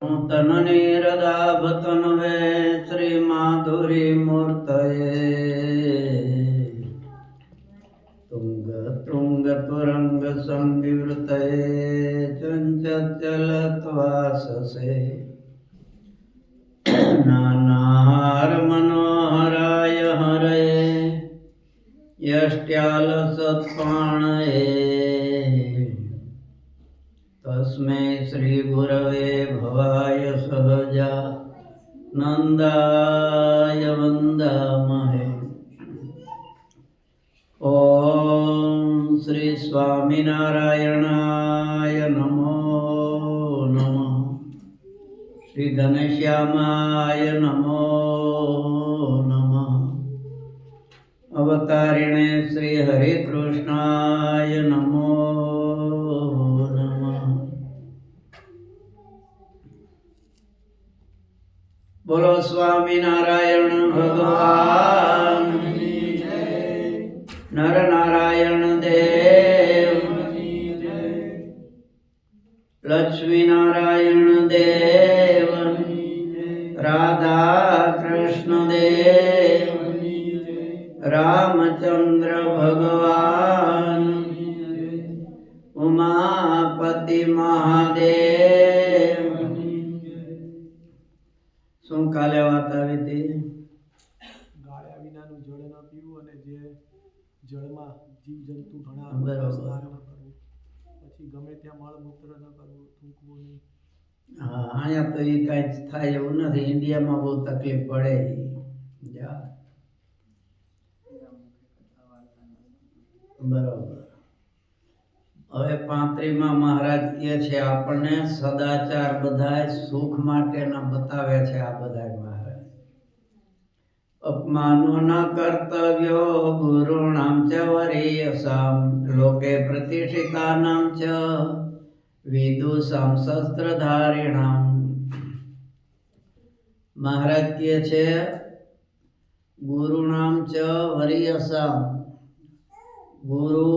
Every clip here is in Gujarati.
तननिरदाभतन्वे श्रीमाधुरीमूर्तये तुङ्गतुङ्गतुरङ्गसंविवृतये चञ्चलत्वाससे नानाहारमनोहराय हरये यष्ट्यालसत्पाणये तस्मै श्रीगुरवे भवाय सहजा नन्दाय वन्दामहे। ॐ श्री स्वामिनारायणाय नमो नमः। श्री घनश्यामाय नमो नमः। अवतारिणे श्री हरिकृष्णाय नमो नमः। बोलो स्वामिनारायण भगवान नर नारायण देव लक्ष्मी नारायण देव राधा कृष्ण देव रामचंद्र भगवान उमापति महादेव। શું કાલે વાત આવી હતી? ગાળ્યા વિનાનું જળ ન પીવું અને જે જળમાં જીવજંતુ ઘણા બરાબર ન કરવું, પછી ગમે ત્યાં મળમૂત્ર ન કરવું, થૂંકવું નહીં. હા, અહીંયા તો એ કાંઈ થાય એવું નથી. ઇન્ડિયામાં બહુ તકલીફ પડે. બરાબર. હવે 35માં મહારાજ કહે છે આપણને સદાચાર બધાય સુખ માટેના બતાવે છે. આ બધાય મહારાજ અપમાનો ન કર્તવ્યો ગુરુણામ ચ વરીયસામ લોકે પ્રતિષ્ઠિતાનામ ચ વિદુષામ શસ્ત્રધારિણામ. મહારાજ કહે છે ગુરુણામ ચ વરીયસામ, ગુરુ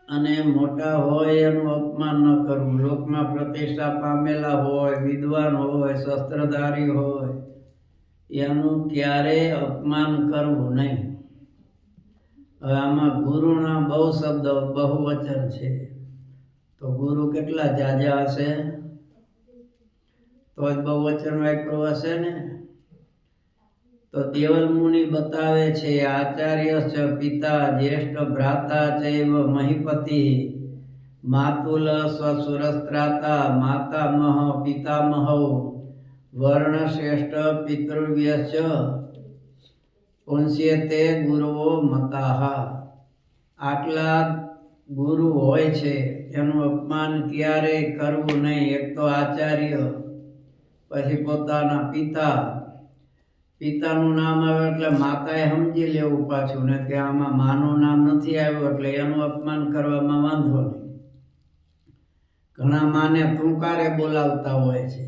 અને મોટા હોય એનું અપમાન ન કરવું. લોકમાં પ્રતિષ્ઠા પામેલા હોય, વિદ્વાન હોય, શસ્ત્રધારી હોય, એનું ક્યારેય અપમાન કરવું નહીં. હવે આમાં ગુરુના બહુ શબ્દ બહુવચન છે, તો ગુરુ કેટલા જાજા હશે તો જ બહુવચન વાપર્યું હશે ને. તો દેવલ મુનિ બતાવે છે આચાર્ય ચ પિતા જ્યેષ્ઠ ભ્રાતા ચૈવ મહિપતિ માતુલ સ્વસુરસ્ત્રાતા માતામહ પિતામહૌ વર્ણ શ્રેષ્ઠ પિતૃવ્યશ્ચ પુંસ્યતે ગુરુઓ મતાહ. આટલા ગુરુ હોય છે એનું અપમાન ક્યારેય કરવું નહીં. એક તો આચાર્ય, પછી પોતાના પિતા. પિતાનું નામ આવે એટલે માતાએ સમજી લેવું પાછું ને કે આમાં માનું નામ નથી આવ્યું એટલે એનું અપમાન કરવામાં વાંધો નહીં. ઘણા માને ટૂંકારે બોલાવતા હોય છે,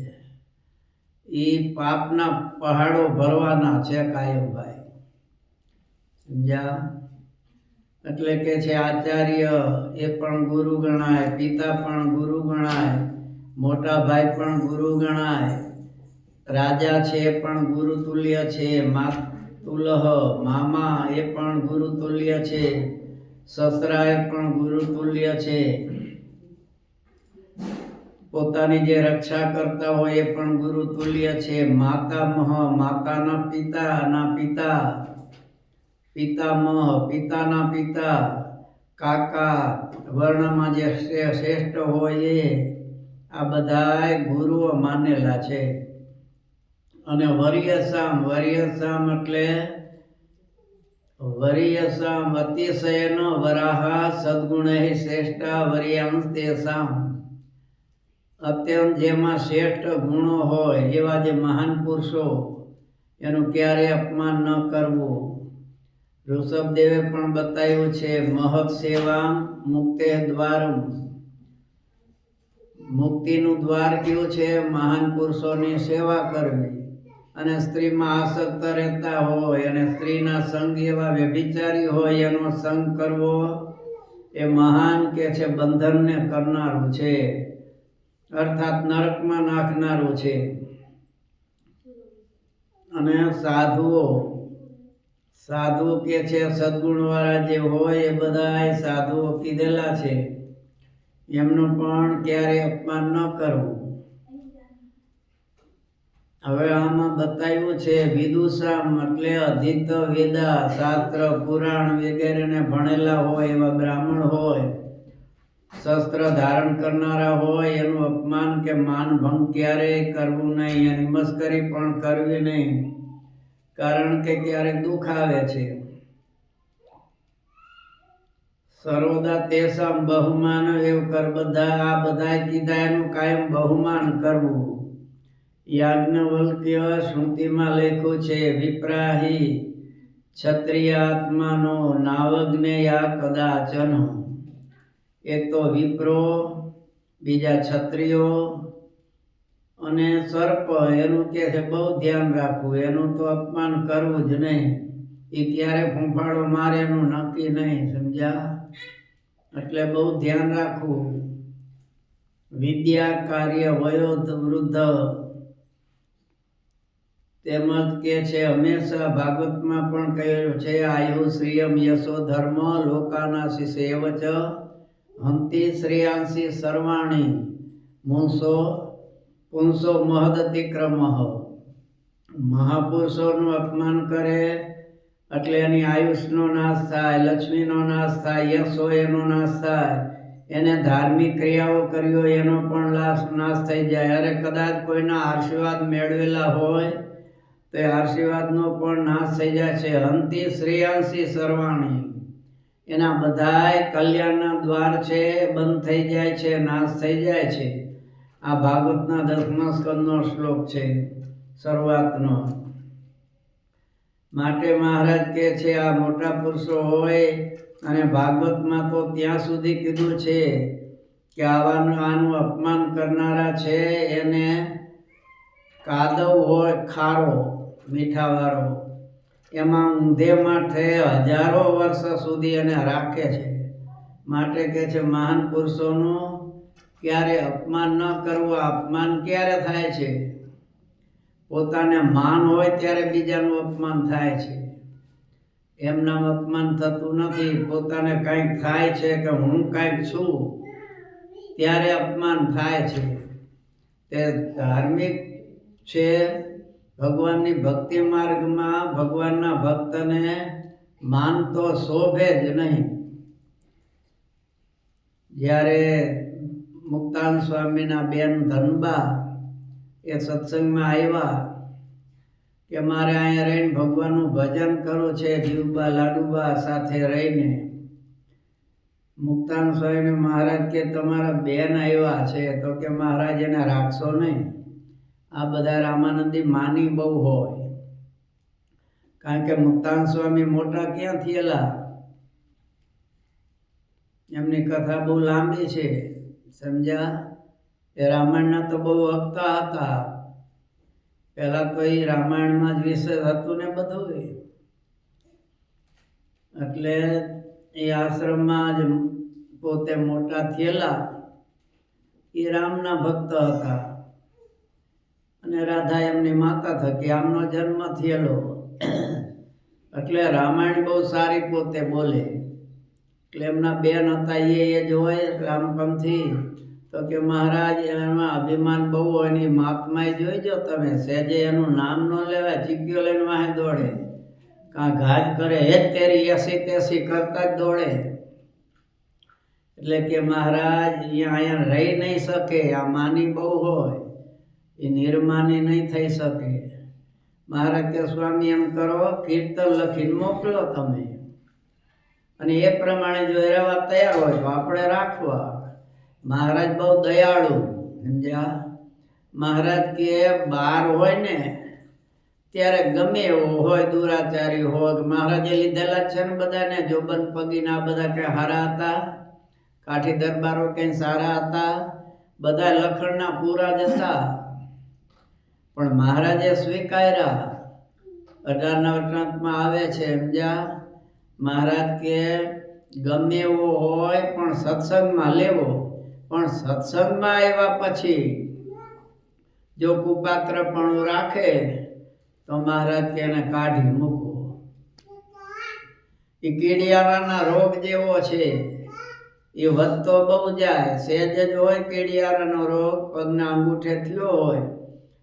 એ પાપના પહાડો ભરવાના છે કાયમભાઈ. સમજ્યા? એટલે કે છે આચાર્ય એ પણ ગુરુ ગણાય, પિતા પણ ગુરુ ગણાય, મોટા ભાઈ પણ ગુરુ ગણાય, રાજા છે એ પણ ગુરુ તુલ્ય છે, માતુલહ મામા એ પણ ગુરુ તુલ્ય છે, સસરા એ પણ ગુરુ તુલ્ય છે, પોતાની જે રક્ષા કરતા હોય એ પણ ગુરુ તુલ્ય છે, માતામહ માતાના પિતાના પિતા, પિતામહ પિતાના પિતા, કાકા વર્ણમાં જે શ્રેષ્ઠ હોય એ આ બધાય ગુરુઓ માનેલા છે. અને વરિયસામ, વરિયસામ એટલે વરિયસામ અતિશયન વરાહા સદ્ગુણૈ શ્રેષ્ઠા વરિયાંશ તેસામ. અત્યંત જેમાં શ્રેષ્ઠ ગુણો હોય એવા જે મહાન પુરુષો એનું ક્યારેય અપમાન ન કરવું. ઋષભદેવે પણ બતાવ્યું છે મહત સેવા મુક્તે દ્વારમ. મુક્તિનું દ્વાર કયું છે? મહાન પુરુષોની સેવા કરવી. અને સ્ત્રીમાં આસક્ત રહેતા હોય અને સ્ત્રીના સંગ એવા વ્યભિચારી હોય એનો સંગ કરવો એ મહાન કે છે બંધનને કરનારું છે. અર્થાત નરકમાં નાખનારું છે. અને સાધુ કે છે સદગુણવાળા જે હોય એ બધા સાધુઓ કીધેલા છે, એમનું પણ ક્યારેય અપમાન ન કરવું. હવે આમાં બતાવ્યું છે વિદુષામ એટલે અધિત વેદા શાસ્ત્ર પુરાણ વગેરેને ભણેલા હોય એવા બ્રાહ્મણ હોય, શસ્ત્ર ધારણ કરનારા હોય, એનું અપમાન કે માનભંગ ક્યારેય કરવું નહીં, એની મસ્કરી પણ કરવી નહીં, કારણ કે ક્યારેક દુઃખ આવે છે. સર્વદા તેસામ બહુમાન એવું કર, આ બધા કીધા એનું કાયમ બહુમાન કરવું. યાજ્ઞવલ્ક્ય શ્રુતિમાં લખ્યું છે વિપ્રાહી ક્ષત્રિયાત્માનો નાવજ્ઞેયા કદાચન. એક તો વિપ્રો, બીજા ક્ષત્રિયો અને સર્પ, એનું કે છે બહુ ધ્યાન રાખવું, એનું તો અપમાન કરવું જ નહીં. એ ક્યારે ફૂંફાડો મારે એનું નક્કી નહીં, સમજ્યા? એટલે બહુ ધ્યાન રાખવું. વિદ્યા કાર્ય વયોધ વૃદ્ધ તેમજ કે છે હંમેશા ભાગવતમાં પણ કહ્યું છે આયુ શ્રિયમ યશો ધર્મ લોકાનાશી સેવચ હંતી શ્રેયાંસી સર્વાણી પુંસો મહદતિક્રમ. મહાપુરુષોનું અપમાન કરે એટલે એની આયુષનો નાશ થાય, લક્ષ્મીનો નાશ થાય, યશ હોય એનો નાશ થાય, એને ધાર્મિક ક્રિયાઓ કરી હોય એનો પણ નાશ થઈ જાય. અરે કદાચ કોઈના આશીર્વાદ મેળવેલા હોય તો એ આશીર્વાદનો પણ નાશ થઈ જાય છે. હંતી શ્રેયાંસી સર્વાણી, એના બધાય કલ્યાણના દ્વાર છે બંધ થઈ જાય છે, નાશ થઈ જાય છે. આ ભાગવતના 10મા સ્કંદનો શ્લોક છે, શરૂઆતનો. માટે મહારાજ કહે છે આ મોટા પુરુષો હોય, અને ભાગવતમાં તો ત્યાં સુધી કીધું છે કે આનું અપમાન કરનારા છે એને કાદવ હોય ખારો મીઠાવાળો, એમાં ઊંધે માથે હજારો વર્ષ સુધી એને રાખે છે. માટે કહે છે મહાન પુરુષોનું ક્યારે અપમાન ન કરવું. અપમાન ક્યારે થાય છે? પોતાને માન હોય ત્યારે બીજાનું અપમાન થાય છે. એમનામ અપમાન થતું નથી. પોતાને કંઈક થાય છે કે હું કંઈક છું ત્યારે અપમાન થાય છે. તે ધાર્મિક છે, ભગવાનની ભક્તિ માર્ગમાં ભગવાનના ભક્તને માન તો શોભે જ નહીં. જ્યારે મુક્તાન સ્વામીના બેન ધનબા એ સત્સંગમાં આવ્યા કે મારે અહીંયા રહીને ભગવાનનું ભજન કરવું છે, જીવબા લાડુબા સાથે રહીને. મુક્તાન સ્વામી મહારાજ કે તમારા બેન આવ્યા છે, તો કે મહારાજ એને રાખશો નહીં. આ બધા રામાનંદી માની બહુ હોય, કારણ કે મુક્તાન સ્વામી મોટા ક્યાં થયેલા, એમની કથા બહુ લાંબી છે, સમજ્યા? એ રામાયણના તો બહુ વક્તા હતા. પહેલા તો એ રામાયણમાં જ વિષય હતું ને બધું, એટલે એ આશ્રમમાં જ પોતે મોટા થયેલા. એ રામના ભક્ત હતા અને રાધા એમની માતા થકી આમનો જન્મ થયેલો. એટલે રામાયણ બહુ સારી પોતે બોલે. એટલે એમના બેન હતા એ જ હોય રામપંથી, તો કે મહારાજ એમાં અભિમાન બહુ હોય. એની મહાત્માએ જોઈજો તમે, સહેજે એનું નામ ન લેવાય, ચીક્યો લઈને વાહે દોડે, કાં ઘાત કરે હે તેરી એસી તેસી કરતા જ દોડે. એટલે કે મહારાજ અહીંયા રહી નહીં શકે. આ માની બહુ હોય, એ નિર્માની નહીં થઈ શકે. મહારાજ કે સ્વામી એમ કરો, કીર્તન લખીને મોકલો તમે, અને એ પ્રમાણે જો રહેવા તૈયાર હોય તો આપણે રાખવા. મહારાજ બહુ દયાળુ, સમજ્યા? મહારાજ કે બહાર હોય ને ત્યારે ગમે એવો હોય, દુરાચારી હોય, મહારાજે લીધેલા છે ને બધાને, જોબન પગીના બધા કઈ સારા હતા, કાઠી દરબારો કઈ સારા હતા, બધા લખણના પૂરા જ હતા. પણ મહારાજે સ્વીકાર્યા. 18ના વચનામૃતમાં આવે છે, સમજ્યા? મહારાજ કે ગમે એવો હોય પણ સત્સંગમાં લેવો. પણ સત્સંગમાં આવ્યા પછી જો કુપાત્રપણું રાખે તો મહારાજ કે એને કાઢી મૂકો. એ કીડિયારાના રોગ જેવો છે, એ વધતો બહુ જાય. સહેજ જ હોય કીડિયારાનો રોગ, પગના અંગૂઠે થયો હોય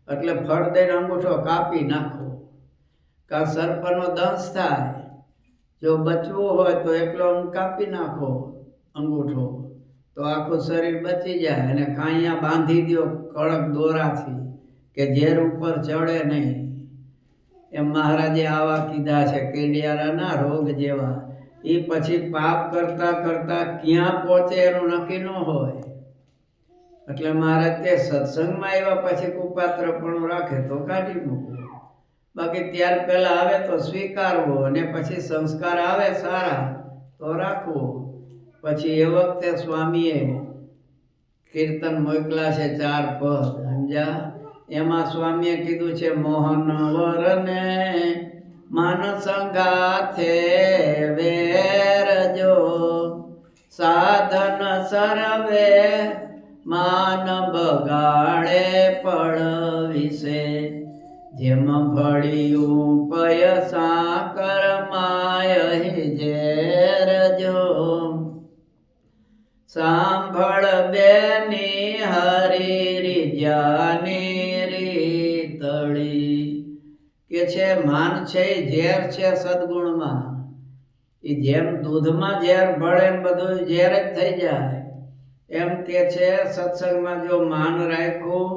એટલે ફળ દઈને અંગૂઠો કાપી નાખો, કાં સર્પનો દંશ થાય. જો બચવું હોય તો એકલો કાપી નાખો અંગૂઠો, તો આખું શરીર બચી જાય. અને કાંઈયા બાંધી દો કડક દોરાથી કે ઝેર ઉપર ચડે નહીં. એમ મહારાજે આવા કીધા છે કીડિયારાના રોગ જેવા. એ પછી પાપ કરતા કરતા ક્યાં પહોંચે એનું નક્કી ન હોય. એટલે મહારાજ કે સત્સંગમાં આવ્યા પછી કુપાત્રપણું રાખે તો કાઢી મૂકવું. બાકી ત્યાર પહેલા આવે તો સ્વીકારવો, અને પછી સંસ્કાર આવે સારા તો રાખવો. પછી એ વખતે સ્વામીએ કીર્તન મોકલા છે 4 પદ સમજ્યા. એમાં સ્વામીએ કીધું છે મોહન વરને માન સંગાથે વેરજો, સાધન સર્વે માન બગાડે પડ વિશે, જેમ ભળિયું પયસા કરમાય ઝેરજો, સાંભળ બેની હરી રીજાની રીતળી. કે છે માન છે એ ઝેર છે સદગુણમાં. એ જેમ દૂધમાં ઝેર ભળે ને બધું ઝેર જ થઈ જાય, એમ કે છે સત્સંગમાં જો માન રાખ્યું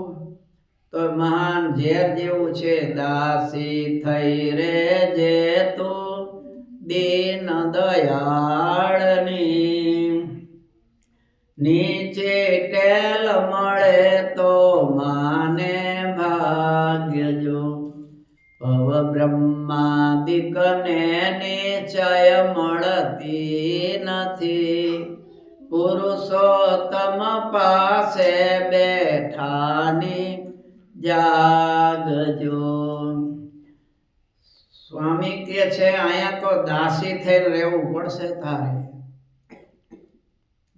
તો મહાન ઝેર જેવું છે. દાસી થઈ રે જે તું દીન દયાળની, નીચે ટેલ મળે તો માને ભાગ્ય જો, ભવ બ્રહ્માદિકને નિશ્ચય મળતી નથી, પુરુષોત્તમ પાસે બેઠાની જાગજો. સ્વામી કે છે અહીંયા તો દાસી થઈને રહેવું પડશે તારે.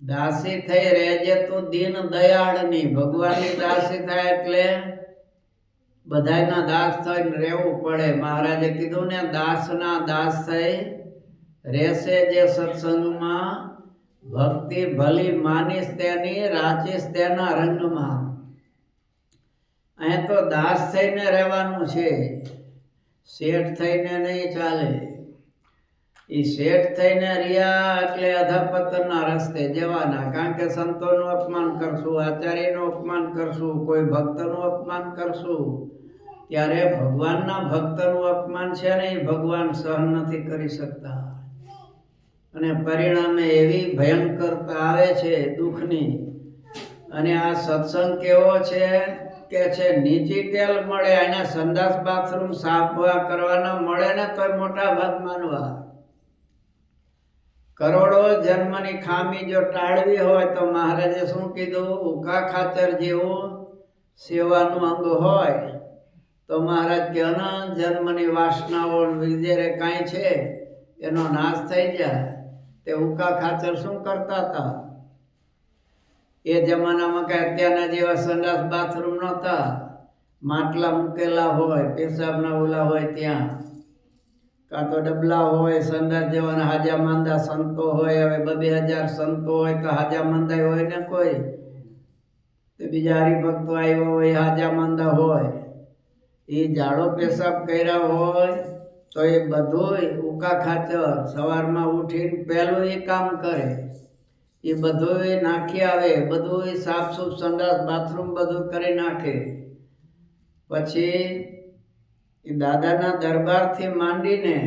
દાસી થઈ રહેજે તું દીન દયાળની. ભગવાનની દાસી થાય એટલે બધાયના દાસ થઈને રહેવું પડે. મહારાજે કીધું ને દાસના દાસ થઈ રહેશે જે સત્સંગમાં, ભક્તિ ભલી માનીશ તેની રાચીશ તેના રંગમાં. અહીંયા તો દાસ થઈને રહેવાનું છે, શેઠ થઈને નહીં ચાલે. એ શેઠ થઈને રહ્યા એટલે અધપતનના રસ્તે જવાના. કારણ કે સંતોનું અપમાન કરશું, આચાર્યનું અપમાન કરશું, કોઈ ભક્તનું અપમાન કરશું, ત્યારે ભગવાનના ભક્તનું અપમાન છે ને એ ભગવાન સહન નથી કરી શકતા. અને પરિણામે એવી ભયંકરતા આવે છે દુઃખની. અને આ સત્સંગ કેવો છે કે છે નીચી ટેલ મળે. એને સંડાસ બાથરૂમ સાફ કરવાના મળે ને તોય મોટા ભાગ માનવા. કરોડો જન્મની ખામી જો ટાળવી હોય તો મહારાજે શું કીધું? ઉકા ખાચર જેવું સેવાનું અંગ હોય તો મહારાજ કે અનંત જન્મની વાસનાઓ વિજેરે કાંઈ છે એનો નાશ થઈ જાય. તે ઉકા ખાચર શું કરતા હતા? એ જમાનામાં કાંઈ અત્યારના જેવા સંડાસ બાથરૂમ નહોતા. માટલા મૂકેલા હોય, પેશાબના ઓલા હોય ત્યાં, કાં તો ડબલા હોય. સંડાસ જવાના હાજા માંદા સંતો હોય. હવે 2000 સંતો હોય તો હાજા માંદા હોય ને કોઈ. તો બીજા હરિભક્તો આવ્યા હોય હાજા માંદા હોય. એ જાડો પેશાબ કર્યા હોય તો એ બધું ઉકા ખાચર સવારમાં ઉઠીને પહેલું એ કામ કરે. એ બધું નાખી આવે, બધું સાફસૂફ સંડાસ બાથરૂમ બધું કરી નાખે. પછી એ દાદાના દરબારથી માંડીને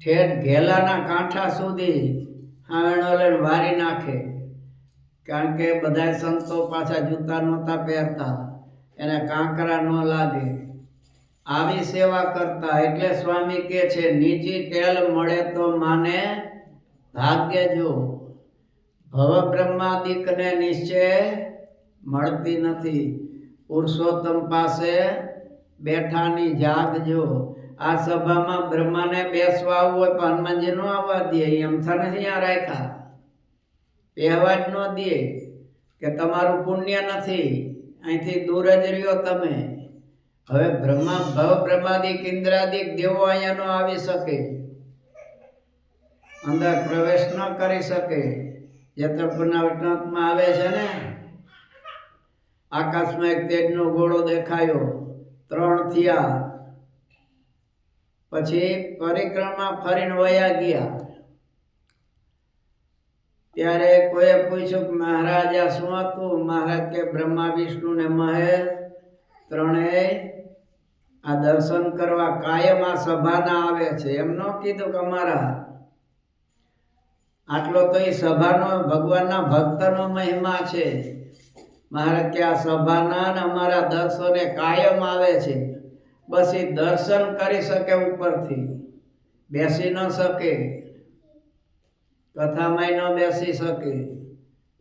ઠેઠ ઘેલાના કાંઠા સુધી હાવેણો લઈને વારી નાખે. કારણ કે બધા સંતો પાછા જૂતા નહોતા પહેરતા, એને કાંકરા ન લાગે. આવી સેવા કરતા. એટલે સ્વામી કહે છે નીચી ટેલ મળે તો માને ભાગ્ય જો, ભવ બ્રહ્માદિકને નિશ્ચય મળતી નથી, પુરુષોત્તમ પાસે બેઠાની જાગજો. આ સભામાં બ્રહ્માને બેસવા આવવું હોય પણ હનુમાનજી નો આવવા દે, એમ નથી અહીંયા રાખ્યા. પહેવા જ ન દે કે તમારું પુણ્ય નથી, અહીંથી દૂર જ રહ્યો તમે. હવે બ્રહ્માદિક ઇન્દ્રાદિક દેવો અહીંયા ન આવી શકે, અંદર પ્રવેશ ન કરી શકે. જેતપુરના વચનામૃતમાં આવે છે ને, આકાશમાં એક તેજનો ગોળો દેખાયો, 3 થયા, પછી પરિક્રમા ફરીને વયા ગયા. ત્યારે કોઈએ પૂછ્યું કે મહારાજ આ શું હતું? મહારાજ કે બ્રહ્મા વિષ્ણુ ને મહેશ ત્રણેય આ દર્શન કરવા કાયમ આ સભાના આવે છે. એમ ન કીધું કે અમારા, આટલો તો એ સભાનો ભગવાનના ભક્તનો મહિમા છે. મહારાજ કે આ સભાના ને અમારા દર્શને કાયમ આવે છે. બસ એ દર્શન કરી શકે, ઉપરથી બેસી ન શકે, કથામાંય ન બેસી શકે.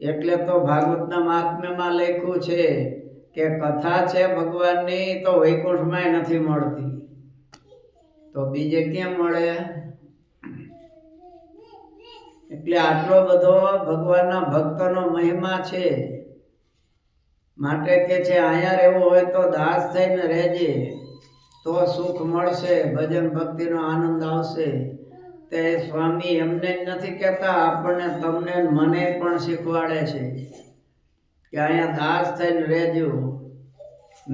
એટલે તો ભાગવતના મહાત્મ્યમાં લખ્યું છે કે કથા છે ભગવાનની તો વૈકુંઠમાં નથી મળતી, તો બીજે ક્યાં મળે? એટલે આટલો બધો ભગવાનના ભક્તનો મહિમા છે. માટે કે છે અહીંયા રહેવું હોય તો દાસ થઈને રહેજે, તો સુખ મળશે, ભજન ભક્તિનો આનંદ આવશે. તે સ્વામી એમને જ નથી કહેતા, આપણને તમને મને પણ શીખવાડે છે કે અહીંયા દાસ થઈને રહેજો,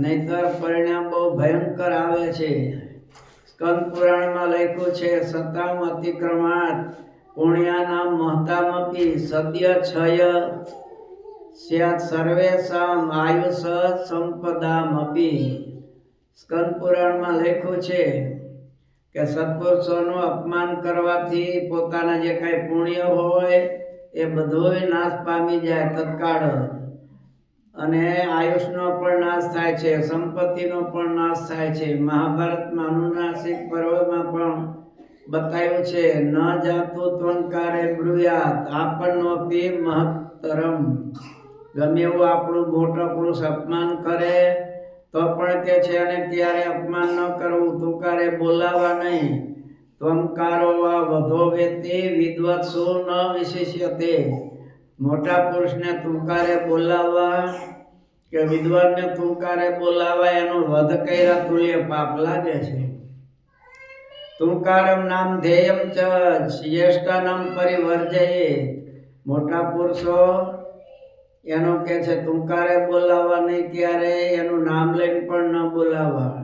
નહીતર પરિણામ બહુ ભયંકર આવે છે. સ્કંદ પુરાણમાં લખ્યું છે, 57 અતિક્રમાત પુણ્યાનામ મહતામપી સદ્ય છય સ્યાત સર્વેષામ આયુષ સંપદામપી. સ્કંદ પુરાણમાં લખ્યું છે કે સત્પુરુષોનું અપમાન કરવાથી પોતાના જે કાંઈ પુણ્ય હોય એ બધું નાશ પામી જાય તત્કાળ જ, અને આયુષનો પણ નાશ થાય છે, સંપત્તિનો પણ નાશ થાય છે. મહાભારતમાં અનુનાસિક પર્વમાં પણ બતાવ્યું છે, ન જાતું ત્વંકારે બ્રુયાત આપન્નોપી મહત્તરમ. ગમે એવું આપણું મોટો પુરુષ અપમાન કરે તો પણ કે છે અને ક્યારે અપમાન ન કરવું, તુકારે બોલાવા નહીં. ત્વંકારો વા વધો વેતી વિદ્વત્સુ ન વિશિષ્યતે. મોટા પુરુષને તુકારે બોલાવવા કે વિદ્વાનને તુકારે બોલાવવા એનો વધ કર્યા તુલ્ય પાપ લાગે છે. તુકારમ નામ ધ્યેયમ ચ જ્યેષ્ઠાનામ પરિવર્જયે. મોટા પુરુષો એનો કે છે તુકારે બોલાવવા નહીં, ક્યારે એનું નામ લઈને પણ ન બોલાવવા.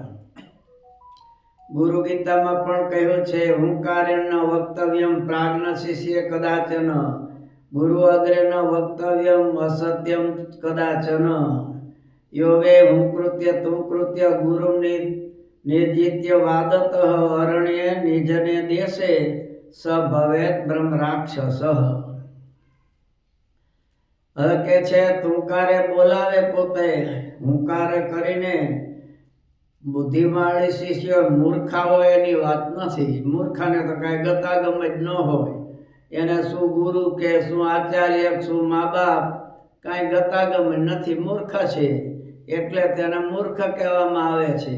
ગુરુ ગીતામાં પણ કહ્યું છે, હુંકારેણ વક્તવ્યમ પ્રાજ્ઞ શિષ્ય કદાચન, ગુરુ અગ્રે ન વક્તવ્યમ અસત્યમ કદાચન. યોવે હુંકૃત્ય તુંકૃત્ય ગુરુ નિર્જિત્ય વાદત અરણ્ય નિજને દેશે સ ભવેત બ્રહ્મ રાક્ષસ. હવે કે છે તુંકારે બોલાવે, પોતે હુંકારે કરીને બુદ્ધિમાળી શિષ્ય મૂર્ખા હોય એની વાત નથી. મૂર્ખાને તો કાંઈ ગતાગમ જ ન હોય, એને શું ગુરુ કે શું આચાર્ય શું મા બાપ કાંઈ ગતાગમ જ નથી, મૂર્ખ છે, એટલે તેને મૂર્ખ કહેવામાં આવે છે.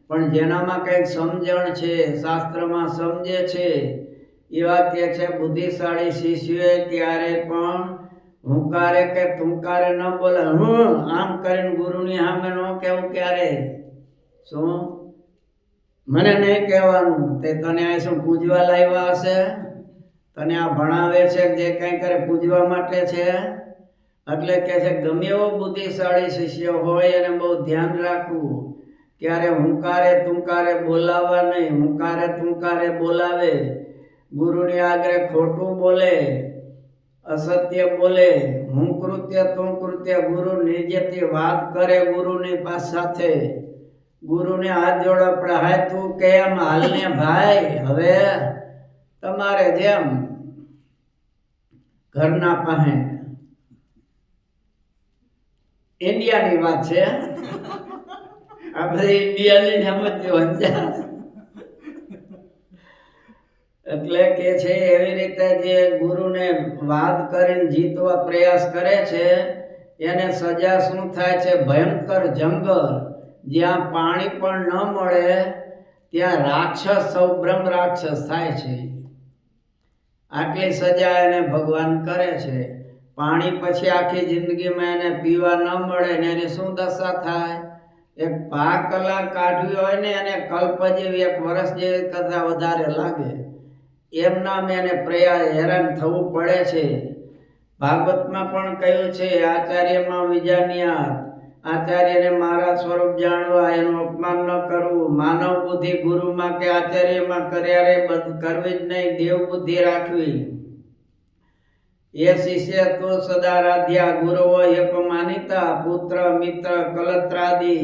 પણ જેનામાં કંઈક સમજણ છે, શાસ્ત્રમાં સમજે છે, એવા કે છે બુદ્ધિશાળી શિષ્યોએ ક્યારે પણ હુંકારે કે તુંકારે ન બોલે. હું આમ કરીને ગુરુની સામે ન કહેવું ક્યારે. શું મને નહીં કહેવાનું, તે તને આ શું પૂજવા લાવ્યા હશે? તને આ ભણાવે છે જે કંઈ કરે પૂજવા માટે છે? એટલે કે છે ગમે એવો બુદ્ધિશાળી શિષ્ય હોય એને બહુ ધ્યાન રાખવું, ક્યારે હુંકારે તુંકારે બોલાવવા નહીં. હુંકારે તુંકારે બોલાવે, ગુરુની આગળ ખોટું બોલે, અસત્ય બોલે, હું કૃત્ય તું કૃત્ય ગુરુ નિર્જતી વાત કરે ગુરુની સાથે, ગુરુને હાથ જોડો પડે, હાય તું કેમ હાલને ભાઈ, હવે તમારે જેમ ઘરના પાસે. ઇન્ડિયાની વાત છે, આ બધી ઇન્ડિયાની સમજ્યો. એટલે કે છે એવી રીતે જે ગુરુને વાત કરીને જીતવા પ્રયાસ કરે છે એને સજા શું થાય છે? ભયંકર જંગલ, જ્યાં પાણી પણ ન મળે ત્યાં રાક્ષસ સૌ બ્રહ્મ રાક્ષસ થાય છે. આટલી સજા એને ભગવાન કરે છે. પાણી પછી આખી જિંદગીમાં એને પીવા ન મળે ને એની શું દશા થાય? એક ભા કલાક કાઢવી હોય ને એને કલ્પ જેવી, 1 વર્ષ જેવી કરતાં વધારે લાગે. એમ નામ એને હેરાન થવું પડે છે. ભાગવતમાં પણ કહ્યું છે, આચાર્યમાં વિજાન્યાત, આચાર્યને મારા સ્વરૂપ જાણવા, એનું અપમાન ન કરવું. માનવ બુદ્ધિ ગુરુમાં કે આચાર્યમાં કર્યારે કરવી જ નહીં, દેવ બુદ્ધિ રાખવી. એ શિષ્ય તો સદા રાધ્યા, ગુરુઓ અપમાનિતા, પુત્ર મિત્ર કલત્રાદિ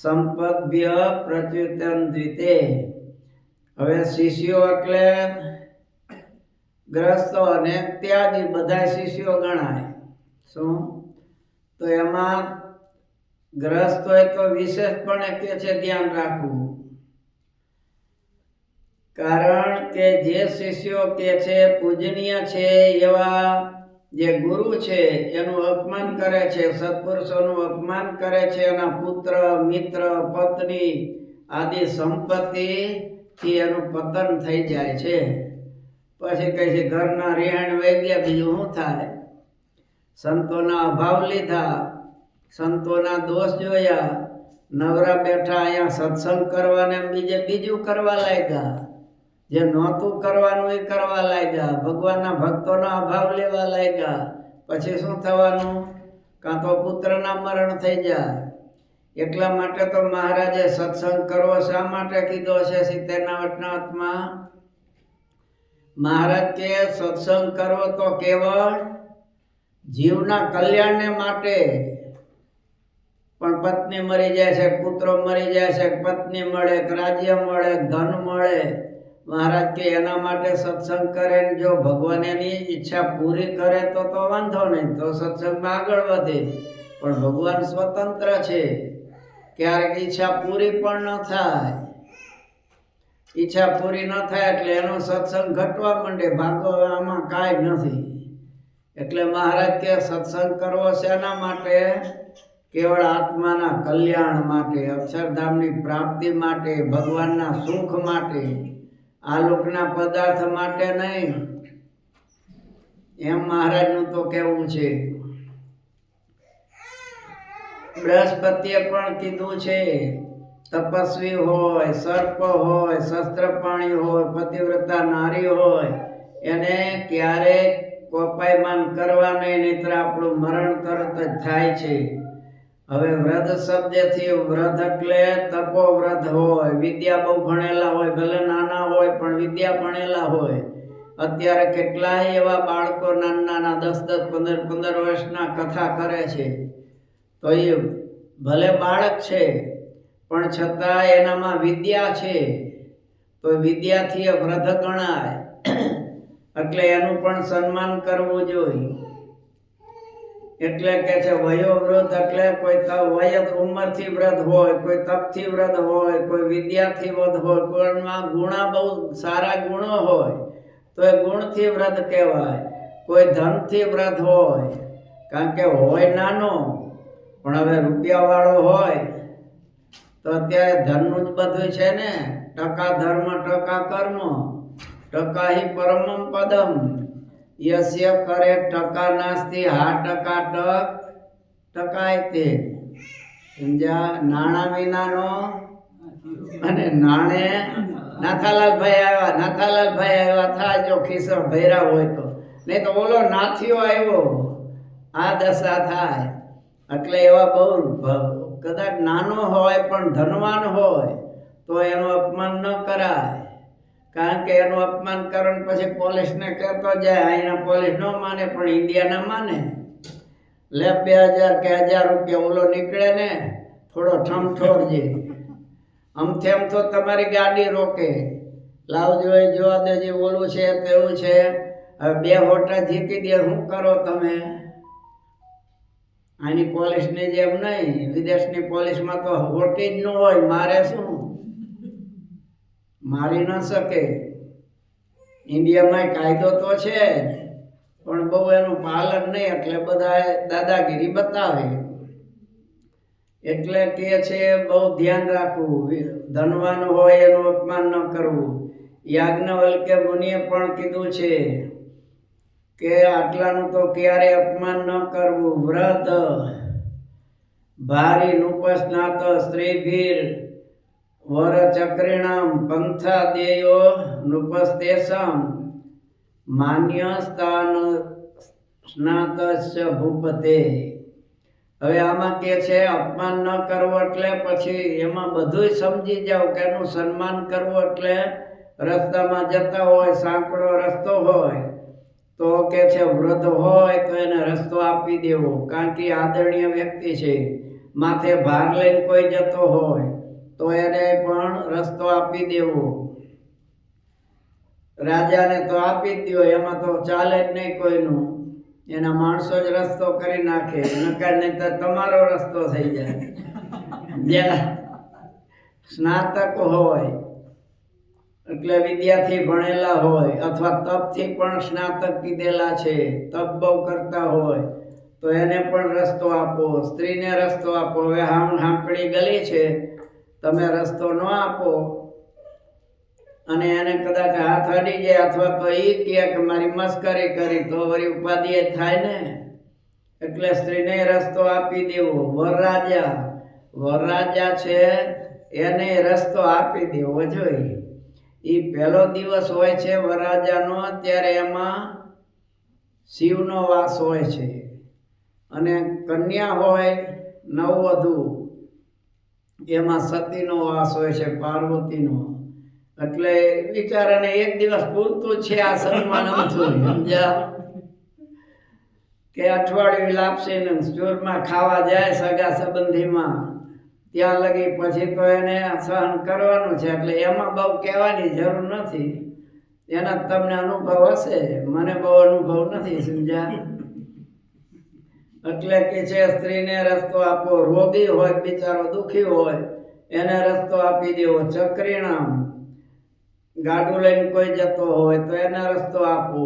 સંપદ્ભ્ય પ્રચ્યુતન દ્વિતે. હવે શિષ્યો એટલે ગ્રસ્તો અને ત્યાગી બધા શિષ્યો ગણાય. શું? તો એમાં ગ્રસ્તોએ તો વિશેષપણે કે છે ધ્યાન રાખવું. કારણ કે જે શિષ્યો કે છે પૂજનીય છે, એવા જે ગુરુ છે એનું અપમાન કરે છે, સત્પુરુષોનું અપમાન કરે છે, એના પુત્ર મિત્ર પત્ની આદિ સંપત્તિથી એનું પતન થઈ જાય છે. પછી કહે છે ઘરના રેહણ વહી ગયા, બીજું શું થાય? સંતોના અભાવ લીધા, સંતોના દોષ જોયા, નવરા બેઠા અહીંયા સત્સંગ કરવાને બીજું કરવા લાગ્યા. જે નહોતું કરવાનું એ કરવા લાગ્યા, ભગવાનના ભક્તોનો અભાવ લેવા લાગ્યા. પછી શું થવાનું? કાં તો પુત્રના મરણ થઈ જાય. એટલા માટે તો મહારાજે સત્સંગ કરવો શા માટે કીધો છે? 70ના વટનાવતમાં મહારાજ કે સત્સંગ કરવો તો કેવળ જીવના કલ્યાણને માટે. પણ પત્ની મરી જાય છે, પુત્રો મરી જાય છે, પત્ની મળે, રાજ્ય મળે, ધન મળે, મહારાજ કે એના માટે સત્સંગ કરે. જો ભગવાન એની ઈચ્છા પૂરી કરે તો વાંધો નહીં, તો સત્સંગમાં આગળ વધે. પણ ભગવાન સ્વતંત્ર છે, ક્યારેક ઈચ્છા પૂરી પણ ન થાય. ઈચ્છા પૂરી ન થાય એટલે એનો સત્સંગ ઘટવા માંડે. ભાગો આમાં કાંઈ નથી. એટલે મહારાજ કે સત્સંગ કરવો શેના માટે? કેવળ આત્માના કલ્યાણ માટે, અક્ષરધામની પ્રાપ્તિ માટે, ભગવાનના સુખ માટે, આ લોકના પદાર્થ માટે નહીં. એમ મહારાજનું તો કહેવું છે. બૃહસ્પતિએ પણ કીધું છે, તપસ્વી હોય, સર્પ હોય, શસ્ત્રપાણી હોય, પતિવ્રતા નારી હોય, એને ક્યારેક કોપાયમાન કરવા નહીં, નહીંતર આપણું મરણ તરત જ થાય છે. હવે વૃદ્ધ શબ્દથી વૃદ્ધ એટલે તપો વૃદ્ધ હોય, વિદ્યા બહુ ભણેલા હોય, ભલે નાના હોય પણ વિદ્યા ભણેલા હોય. અત્યારે કેટલાય એવા બાળકો નાના 10-10, 15-15 વર્ષના કથા કરે છે. તો એ ભલે બાળક છે પણ છતાં એનામાં વિદ્યા છે, તો વિદ્યાથી એ વૃદ્ધ ગણાય. એટલે એનું પણ સન્માન કરવું જોઈએ. એટલે કે છે વયોવૃદ્ધ એટલે કોઈ વય ઉંમરથી વૃદ્ધ હોય, કોઈ તપથી વૃદ્ધ હોય, કોઈ વિદ્યાથી વૃદ્ધ હોય, કોઈમાં ગુણા બહુ સારા ગુણો હોય તો એ ગુણથી વૃદ્ધ કહેવાય. કોઈ ધનથી વૃદ્ધ હોય, કારણ કે હોય નાનો પણ હવે રૂપિયાવાળો હોય તો અત્યારે ધનનું જ બધું છે ને. ટકા ધર્મ ટકા કર્મ, ટકા હિ પરમમ પદમ, યસ્ય કરે ટકા નાસ્તિ હા ટકા ટકાય તે. સમજ્યા? નાણા વિનાનો અને નાણે નાથાલાલભાઈ આવ્યા થાય જો ખિસ્સો ભર્યા હોય તો, નહીં તો ઓલો નાથીઓ આવ્યો, આ દશા થાય. એટલે એવા બહુ કદાચ નાનો હોય પણ ધનવાન હોય તો એનું અપમાન ન કરાય. કારણ કે એનું અપમાન કરે પછી પોલીસને કહેતો જાય. અહીંના પોલીસ ન માને પણ ઇન્ડિયાના માને. લે 2000 કે 1000 રૂપિયા ઓલો નીકળે ને થોડો ઠમઠોરજે. આમથી આમ તો તમારી ગાડી રોકે, લાવજો એ જોવા દેજે, ઓલું છે તેવું છે. હવે 2 હોટા જીતી દે, શું કરો તમે? આની પોલીસની જેમ નહીં, વિદેશની પોલીસમાં તો હોટી જ ન હોય, મારે શું? મારી ન શકે. ઇન્ડિયામાં કાયદો તો છે પણ બહુ એનું પાલન નહીં, એટલે બધા દાદાગીરી બતાવે. એટલે કે છે બહુ ધ્યાન રાખવું. ધનવાન હોય એનું અપમાન ન કરવું. યાજ્ઞવલ્ક્ય મુનિએ પણ કીધું છે કે આટલાનું તો ક્યારે અપમાન ન કરવું. વ્રત ભારી નુપસ્નાત સ્ત્રીભીર વર ચક્રિણામ પંથા દેયો નુપસ્તેષામ માન્ય સ્થાન સ્નાતસ્ય ભૂપતે. હવે આમાં કે છે અપમાન ન કરવું એટલે પછી એમાં બધુંય સમજી જાવ કે એનું સન્માન કરવું એટલે રસ્તામાં જતા હોય, સાંકડો રસ્તો હોય તો કે છે વૃદ્ધ હોય તો એને રસ્તો આપી દેવો, કારણ કે આદરણીય વ્યક્તિ છે. માથે ભાર લઈને કોઈ જતો હોય તો એને પણ રસ્તો આપી દેવો. રાજાને તો આપી જ દો, એમાં તો ચાલે જ નહીં કોઈનું, એના માણસો જ રસ્તો કરી નાખે, નકાર નહીં તો તમારો રસ્તો થઈ જાય. જ્યાં સ્નાતક હોય એટલે વિદ્યાથી ભણેલા હોય અથવા તપથી પણ સ્નાતક કીધેલા છે, તપ બહુ કરતા હોય તો એને પણ રસ્તો આપો. સ્ત્રીને રસ્તો આપો. હવે હાંકડી ગલી છે, તમે રસ્તો ન આપો અને એને કદાચ હાથ અડી જાય અથવા તો એ કહે કે મારી મસ્કરી કરી તો વળી ઉપાધિ થાય ને, એટલે સ્ત્રીને રસ્તો આપી દેવો. વરરાજા છે એને રસ્તો આપી દેવો જોઈએ. એ પહેલો દિવસ હોય છે વરરાજાનો, ત્યારે એમાં શિવનો વાસ હોય છે અને કન્યા હોય નવવધુ એમાં સતીનો વાસ હોય છે, પાર્વતીનો. એટલે વિચારાને એક દિવસ પૂરતું છે આ સન્માન અમથું, સમજ્યા? કે અઠવાડિયું લાપસી ને ચોરમાં ખાવા જાય સગા સંબંધીમાં, ત્યાં લગી પછી તો એને સહન કરવાનું છે. એટલે એમાં બહુ કહેવાની જરૂર નથી, એના તમને અનુભવ હશે, મને બહુ અનુભવ નથી, સમજ્યા? એટલે કે છે સ્ત્રીને રસ્તો આપો. રોગી હોય, બિચારો દુઃખી હોય, એને રસ્તો આપી દેવો. ચક્રીણામ ગાડું લઈને કોઈ જતો હોય તો એને રસ્તો આપો.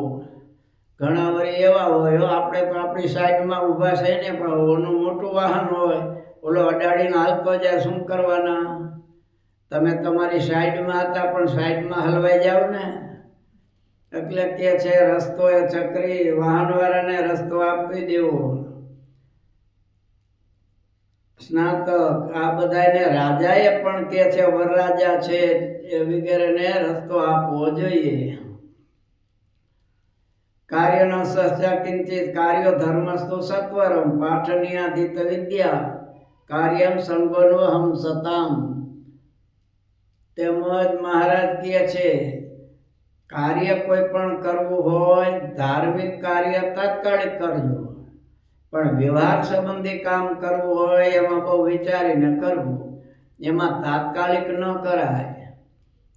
ઘણા વળી એવા હોય આપણે તો આપણી સાઈડમાં ઊભા થઈને, પણ ઓનું મોટું વાહન હોય ઓલો અડાડીને હાલતો જાય, શું કરવાના? તમે તમારી સાઈડમાં હતા પણ સાઈડમાં હલવાઈ જાવ ને. એટલે કે છે રસ્તો એ ચક્રી વાહનવાળાને રસ્તો આપી દેવો. સ્નાતક આ બધાને રાજાએ પણ કે છે વરરાજા છે એ વગેરેને રસ્તો આપવો જોઈએ. કાર્યનો સસ્ય કિંચિત કાર્યો ધર્મસ્તુ સત્વરમ પાઠનીયાધિત વિદ્યા કાર્યમ સંગોનો હમ સતામ. તેમજ મહારાજ કહે છે કાર્ય કોઈ પણ કરવું હોય, ધાર્મિક કાર્ય તાત્કાલિક કરજો, પણ વ્યવહાર સંબંધી કામ કરવું હોય એમાં બહુ વિચારીને કરવું. એમાં તાત્કાલિક ન કરાય.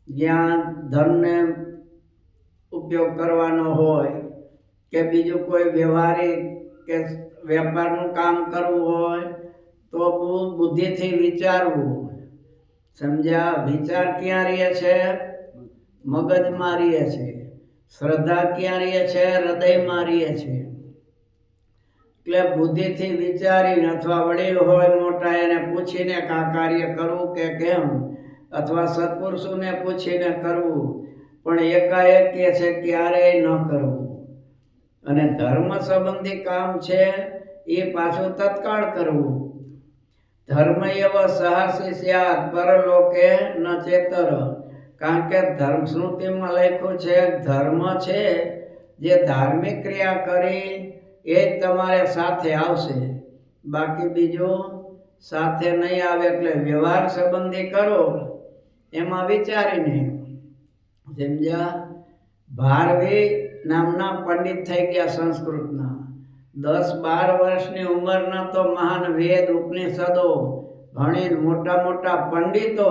જ્યાં ધનને ઉપયોગ કરવાનો હોય કે બીજું કોઈ વ્યવહારિક કે વેપારનું કામ કરવું હોય તો બુદ્ધિથી વિચારવું, સમજ્યા? વિચાર ક્યાં રહે છે? મગજમાં રહે છે. શ્રદ્ધા ક્યાં રહે છે? હૃદયમાં રહે છે. એટલે બુદ્ધિથી વિચારીને અથવા વડીલ હોય મોટા એને પૂછીને કે આ કાર્ય કરવું કે કેમ, અથવા સત્પુરુષોને પૂછીને કરવું, પણ એકાએક કે છે ક્યારેય ન કરવું. અને ધર્મ સંબંધી કામ છે એ પાછું તત્કાળ કરવું. ધર્મ એવ સાહસી સ્યાત પરલોકે ન ચેતર. કારણ કે ધર્મ સ્મૃતિમાં લખ્યું છે ધર્મ છે જે ધાર્મિક ક્રિયા કરી એ જ તમારે સાથે આવશે, બાકી બીજું સાથે નહીં આવે. એટલે વ્યવહાર સંબંધી કરો એમાં વિચારીને, સમજ્યા? ભારવી નામના પંડિત થઈ ગયા સંસ્કૃતના. 10-12 વર્ષની ઉંમરના તો મહાન વેદ ઉપનિષદો ભણીને મોટા મોટા પંડિતો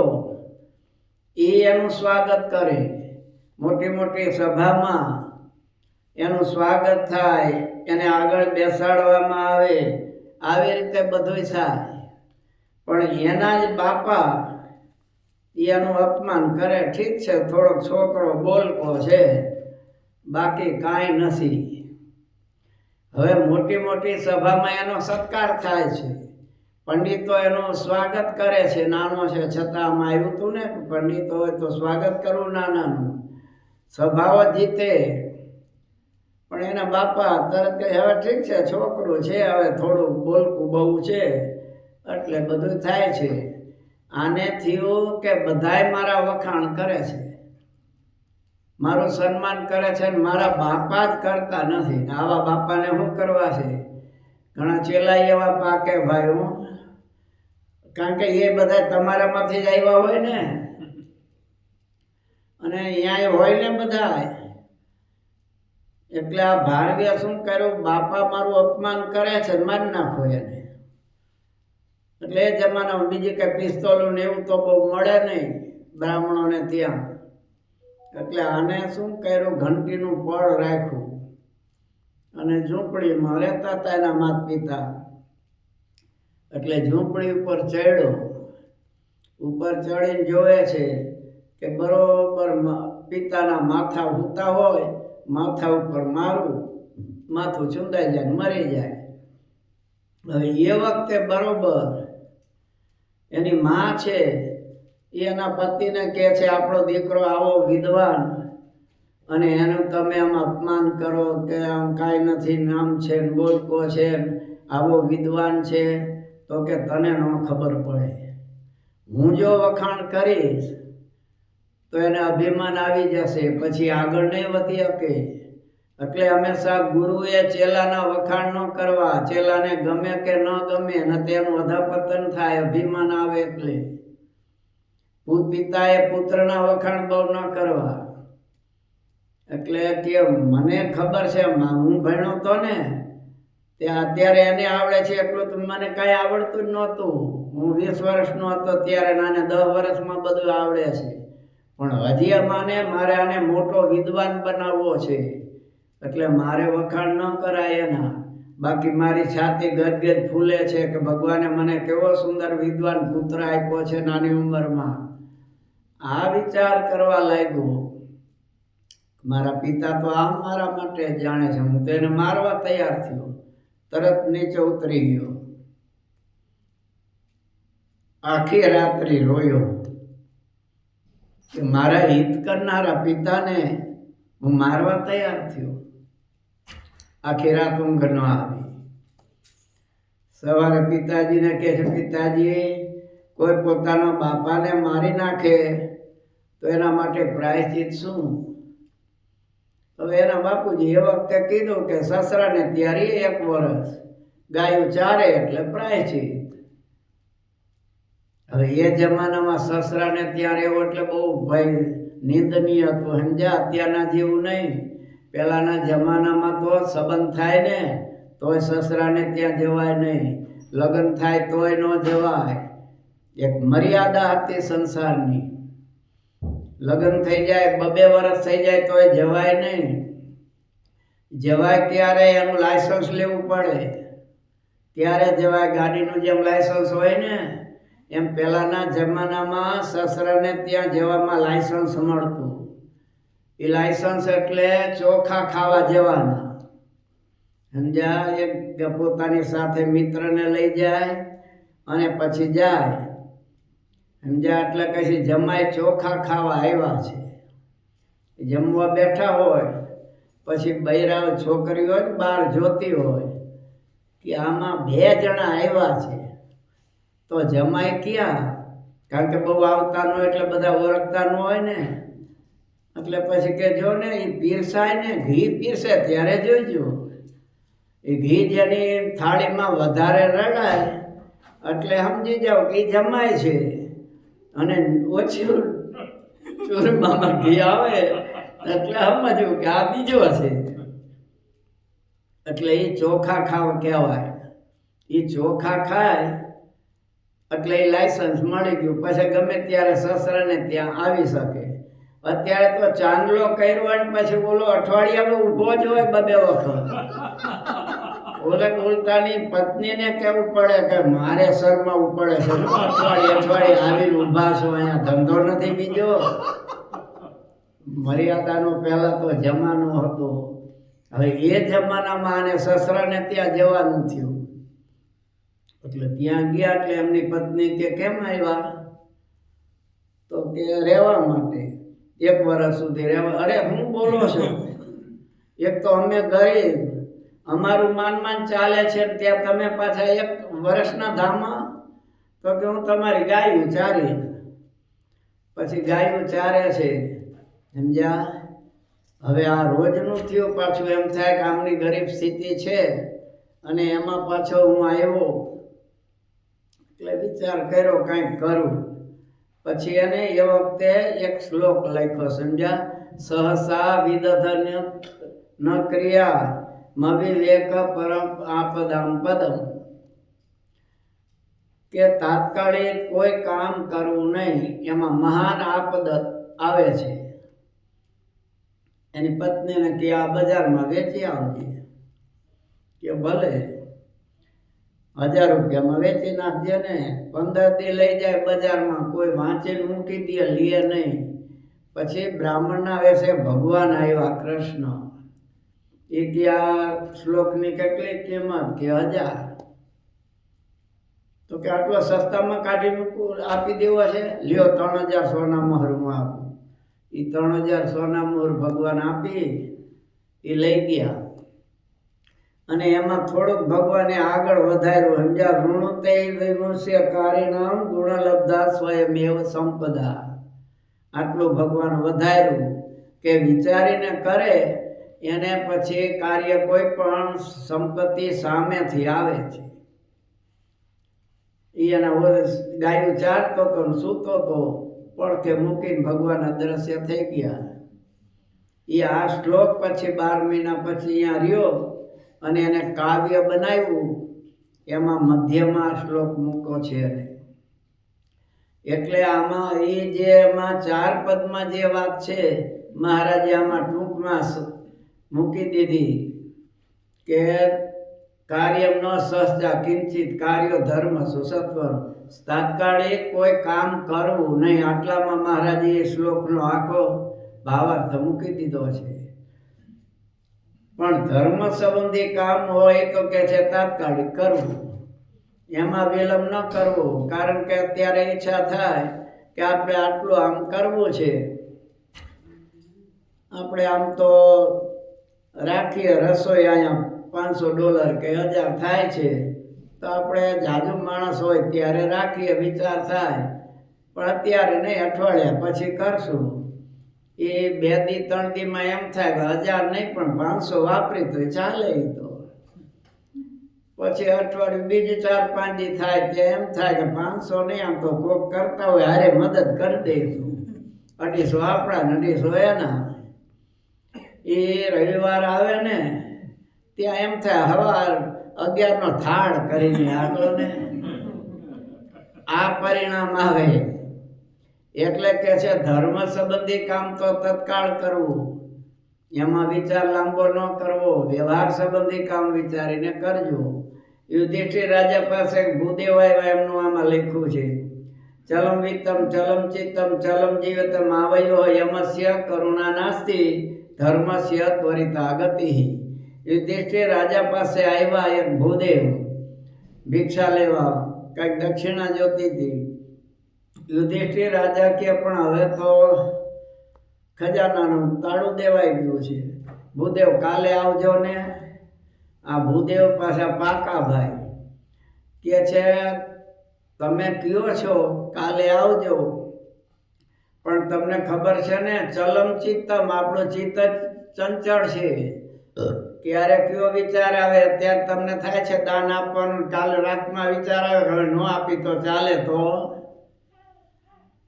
એ એનું સ્વાગત કરે. મોટી મોટી સભામાં એનું સ્વાગત થાય, એને આગળ બેસાડવામાં આવે, આવી રીતે બધું થાય. પણ એના જ બાપા એનું અપમાન કરે. ઠીક છે, થોડોક છોકરો બોલકો છે, બાકી કાંઈ નથી. હવે મોટી મોટી સભામાં એનો સત્કાર થાય છે, પંડિતો એનું સ્વાગત કરે છે. નાનો છે છતાં આમાં આવ્યું હતું ને, પંડિતો હોય તો સ્વાગત કરવું નાનાનું. સભાઓ જીતે પણ એના બાપા તરત કહે હવે ઠીક છે, છોકરું છે, હવે થોડું બોલકું બહુ છે એટલે બધું થાય છે. આને થયું કે બધાય મારા વખાણ કરે છે, મારું સન્માન કરે છે, ને મારા બાપા જ કરતા નથી. આવા બાપાને શું કરવા છે? ઘણા ચેલા એવા પાકે ભાઈ હું, કારણ કે એ બધા તમારામાંથી જ આવ્યા હોય ને, અને અહીંયા હોય ને બધા. એટલે આ ભારવીય શું કર્યું, બાપા મારું અપમાન કરે છે, મારી નાખો એને. એટલે એ જમાનામાં બીજી કઈ પિસ્તોલો ને એવું તો બહુ મળે નહીં બ્રાહ્મણોને ત્યાં. એટલે આને શું કર્યું, ઘંટીનું પળ રાખ્યું અને ઝૂંપડીમાં રહેતા હતા એના માતા પિતા. એટલે ઝૂંપડી ઉપર ચડ્યો. ઉપર ચડીને જોવે છે કે બરોબર પિતાના માથા હુતા હોય, માથા ઉપર મારું, માથું ચૂંદાઈ જાય, મરી જાય. હવે એ વખતે બરોબર એની માં છે એના પતિને કહે છે આપણો દીકરો આવો વિદ્વાન અને એનું તમે આમ અપમાન કરો કે આમ કાંઈ નથી, નામ છે ને બોલકો છે, આવો વિદ્વાન છે, તો કે તને ન ખબર પડે. હું જો વખાણ કરીશ તો એને અભિમાન આવી જશે, પછી આગળ નહીં વધી શકે. એટલે હંમેશા ગુરુએ ચેલાના વખાણ ન કરવા. ચેલાને ગમે કે ન ગમે ને તેનું અધપતન થાય, અભિમાન આવે. એટલે પિતાએ પુત્રના વખાણ બહુ ન કરવા. એટલે કે મને ખબર છે, હું ભણ્યો તો ને ત્યાં, અત્યારે એને આવડે છે એટલું તો મને કાંઈ આવડતું જ નહોતું. હું 20 વર્ષનો હતો ત્યારે, નાને 10 વર્ષમાં બધું આવડે છે. પણ હજી મારે આને મોટો વિદ્વાન બનાવવો છે, એટલે મારે વખાણ ન કરાય એના. બાકી મારી છાતી ગદગદ ફૂલે છે કે ભગવાને મને કેવો સુંદર વિદ્વાન પુત્ર આપ્યો છે નાની ઉંમરમાં. આ વિચાર કરવા લાગ્યો. મારા પિતા તો આમ મારા માટે જાણે છે, હું તો એને મારવા તૈયાર થયો. તરત નીચે ઉતરી ગયો. આખી રાત્રિ રોયો કે મારા હિત કરનારા પિતાને હું મારવા તૈયાર થયો. આખી રાત ઊંઘ ન આવી. સવારે પિતાજીને કહે છે, પિતાજી કોઈ પોતાના બાપાને મારી નાખે તો એના માટે પ્રાયશ્ચિત શું? હવે એના બાપુજી એ વખતે કીધું કે સસરાને ત્યારે 1 વર્ષ, ગાયું ચારે એટલે પ્રાયશ્ચિત. હવે એ જમાનામાં સસરાને ત્યાં રહેવો એટલે બહુ ભાઈ નિંદનીય હતું, સમજ્યા? અત્યારના જેવું નહીં. પહેલાના જમાનામાં તો સંબંધ થાય ને તોય સસરાને ત્યાં જવાય નહીં, લગ્ન થાય તોય ન જવાય. એક મર્યાદા હતી સંસારની. લગ્ન થઈ જાય, 2 વર્ષ થઈ જાય તોય જવાય નહીં. જવાય ક્યારે? એનું લાયસન્સ લેવું પડે ત્યારે જવાય. ગાડીનું જેમ લાયસન્સ હોય ને એમ પહેલાના જમાનામાં સસરાને ત્યાં જવામાં લાયસન્સ મળતું. એ લાયસન્સ એટલે ચોખા ખાવા જવાના, સમજ્યા? એક પોતાની સાથે મિત્રને લઈ જાય અને પછી જાય, સમજ્યા? એટલે કશી જમાય ચોખા ખાવા આવ્યા છે. જમવા બેઠા હોય પછી બૈરાઓ છોકરીઓ જ બહાર જોતી હોય કે આમાં 2 જણા આવ્યા છે, તો જમાય ક્યાં? કારણ કે બહુ આવતા ન હોય એટલે બધા ઓળખતા ન હોય ને. એટલે પછી કે જો ને એ પીરસાય ને, ઘી પીરસે ત્યારે જોઈજો. એ ઘી જેની થાળીમાં વધારે રડાય એટલે સમજી જાઓ કે એ જમાય છે, અને ઓછું ચૂરમામાં ઘી આવે એટલે સમજવું કે આ બીજો છે. એટલે એ ચોખા ખાવ કહેવાય. એ ચોખા ખાય એટલે એ લાયસન્સ મળી ગયું. પછી ગમે ત્યારે સસરાને ત્યાં આવી શકે. અત્યારે તો ચાંદલો કર્યો અને પછી બોલો અઠવાડિયામાં ઊભો જ હોય 2 વખત. ઓલે બોલતાની પત્નીને કહેવું પડે કે મારે શરમાવું પડે છે, અઠવાડિયે આવીને ઊભા છો, અહીંયા ધંધો નથી બીજો. મર્યાદાનો પહેલા તો જમાનો હતો. હવે એ જમાનામાં આને સસરાને ત્યાં જવાનું થયું. એટલે ત્યાં ગયા એટલે એમની પત્ની કે કેમ આવ્યા? તો કે રહેવા માટે, 1 વર્ષ સુધી રહેવા. અરે હું બોલો છો? એક તો અમે ગરીબ, અમારું માન ચાલે છે, ત્યાં તમે પાછા એક વર્ષના ધામમાં, તો કે હું તમારી ગાયું ચારી. પછી ગાયું ચારે છે, સમજ્યા? હવે આ રોજનું થયું, પાછું એમ થાય કે આમની ગરીબ સ્થિતિ છે અને એમાં પાછો હું આવ્યો, એટલે વિચાર કર્યો કંઈક કરું. પછી એને એ વખતે એક શ્લોક લખ્યો, સમજ્યા? સહસા વિદધન્ય ન ક્રિયા મવિવેક પરમ આપદામ પદમ, કે તાત્કાલિક કોઈ કામ કરવું નહીં, એમાં મહાન આપદ આવે છે. એની પત્નીને કે આ બજારમાં વેચી આવજે, કે ભલે 1000 રૂપિયામાં વેચી નાખજે ને. 15 દી લઈ જાય બજારમાં, કોઈ વાંચીને મૂકી દે, લે નહીં. પછી બ્રાહ્મણના વેશે ભગવાન આવ્યા, કૃષ્ણ. એ કે આ શ્લોકની કેટલી કિંમત? કે 1000. તો કે આટલો સસ્તામાં કાઢી મૂકું, આપી દેવો છે? લ્યો 3000 સોના મોહર હું આપું. એ 3000 સોના મોહર ભગવાન આપી, એ લઈ ગયા. અને એમાં થોડુંક ભગવાને આગળ વધાર્યું, સમજ્યા? ઋણુતે વિમુષ્ય કારિણામ ગુણલબ્ધા સ્વયમેવ સંપદા. આટલું ભગવાન વધાર્યું કે વિચારીને કરે એને પછી કાર્ય કોઈ પણ સંપત્તિ સામેથી આવે છે. એના ગાયું ચારતો હતો ને સૂતો હતો, પડખે મૂકીને ભગવાન અદ્રશ્ય થઈ ગયા. એ આ શ્લોક પછી 12 મહિના પછી અહીંયા રહ્યો અને એને કાવ્ય બનાવ્યું, એમાં મધ્યમાં શ્લોક મૂકો છે. એટલે આમાં એ જે એમાં 4 પદમાં જે વાત છે, મહારાજે આમાં ટૂંકમાં મૂકી દીધી કે કાર્યમ ન સહજા કિંચિત કાર્યો ધર્મ સુસત્વમ, તાત્કાલિક કોઈ કામ કરવું નહીં. આટલામાં મહારાજે એ શ્લોકનો આખો ભાવાર્થ મૂકી દીધો છે. પણ ધર્મ સંબંધી કામ હોય તો કે છે તાત્કાલિક કરવું, એમાં વિલંબ ન કરવો. કારણ કે અત્યારે ઈચ્છા થાય કે આપણે આટલું આમ કરવું છે, આપણે આમ તો રાખીએ રસોઈ અહીંયા $500 કે 1000 થાય છે, તો આપણે જાજુ માણસ હોય ત્યારે રાખીએ, વિચાર થાય. પણ અત્યારે નહીં, અઠવાડિયા પછી કરશું. એ 2 દી 3 દીમાં એમ થાય કે 1000 નહીં પણ 500 વાપરી તો ચાલે. તો પછી અઠવાડિયું બીજી 4-5 દી થાય તે એમ થાય કે 500 નહીં, આમ તો કોક કરતા હોય હારે મદદ કરી દઈશું, 250 આપણા ને 250 એના. એ રવિવાર આવે ને ત્યાં એમ થાય હવાર 11નો થાળ કરીને આગળ ને આ પરિણામ આવે. એટલે કે છે ધર્મ સંબંધી કામ તો તત્કાળ કરવું, એમાં વિચાર લાંબો ન કરવો. વ્યવહાર સંબંધી કામ વિચારીને કરજો. યુધિષ્ઠિર રાજા પાસે ભૂદેવ આવ્યા, એમનું આમાં લખ્યું છે. ચલમ વિત્તમ ચલમ ચિત્તમ ચલમ જીવતમ આવયો યમસ્ય કરુણા નાસ્તિ ધર્મસ્ય ત્વરિતા ગતિ. યુધિષ્ઠિર રાજા પાસે આવ્યા એક ભૂદેવ, ભિક્ષા લેવા, કંઈક દક્ષિણા જોતી હતી. યુધિષ્ઠિર રાજા કે પણ હવે તો ખજાનાનું તાળું દેવાઈ ગયું છે, ભૂદેવ કાલે આવજો ને. આ ભૂદેવ પાછા પાકા ભાઈ કે છે તમે કયો છો કાલે આવજો, પણ તમને ખબર છે ને ચલમ ચિત્તમ, આપણું ચિત્ત ચંચળ છે. ક્યારે કયો વિચાર આવે ત્યારે તમને થાય છે દાન આપવાનું, કાલે રાતમાં વિચાર આવે હવે ન આપી તો ચાલે તો.